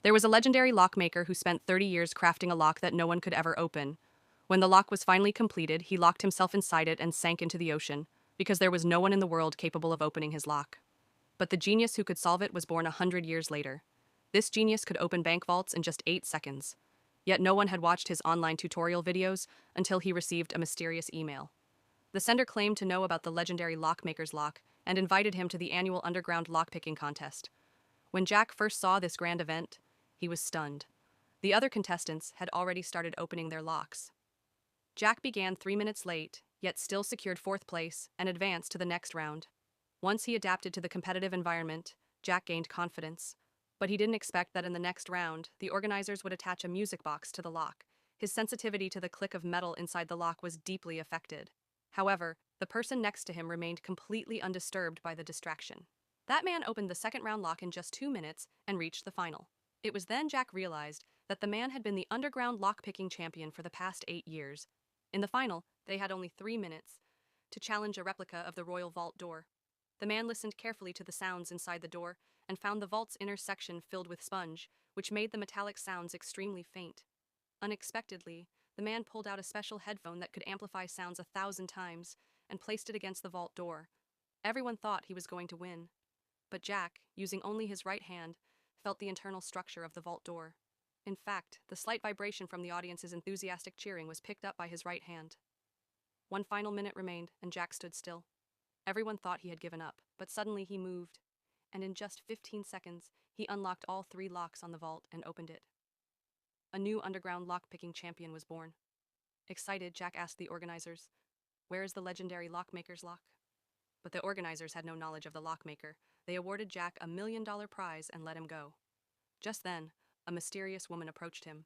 There was a legendary lockmaker who spent 30 years crafting a lock that no one could ever open. When the lock was finally completed, he locked himself inside it and sank into the ocean, because there was no one in the world capable of opening his lock. But the genius who could solve it was born 100 years later. This genius could open bank vaults in just 8 seconds. Yet no one had watched his online tutorial videos until he received a mysterious email. The sender claimed to know about the legendary lockmaker's lock and invited him to the annual underground lockpicking contest. When Jack first saw this grand event, he was stunned. The other contestants had already started opening their locks. Jack began 3 minutes late, yet still secured fourth place and advanced to the next round. Once he adapted to the competitive environment, Jack gained confidence. But he didn't expect that in the next round, the organizers would attach a music box to the lock. His sensitivity to the click of metal inside the lock was deeply affected. However, the person next to him remained completely undisturbed by the distraction. That man opened the second round lock in just 2 minutes and reached the final. It was then Jack realized that the man had been the underground lockpicking champion for the past 8 years. In the final, they had only 3 minutes to challenge a replica of the royal vault door. The man listened carefully to the sounds inside the door and found the vault's inner section filled with sponge, which made the metallic sounds extremely faint. Unexpectedly, the man pulled out a special headphone that could amplify sounds 1,000 times and placed it against the vault door. Everyone thought he was going to win. But Jack, using only his right hand, felt the internal structure of the vault door. In fact, the slight vibration from the audience's enthusiastic cheering was picked up by his right hand. One final minute remained, and Jack stood still. Everyone thought he had given up, but suddenly he moved, and in just 15 seconds, he unlocked all 3 locks on the vault and opened it. A new underground lock-picking champion was born. Excited, Jack asked the organizers, "Where is the legendary lockmaker's lock?" But the organizers had no knowledge of the lockmaker. They awarded Jack $1 million prize and let him go. Just then, a mysterious woman approached him.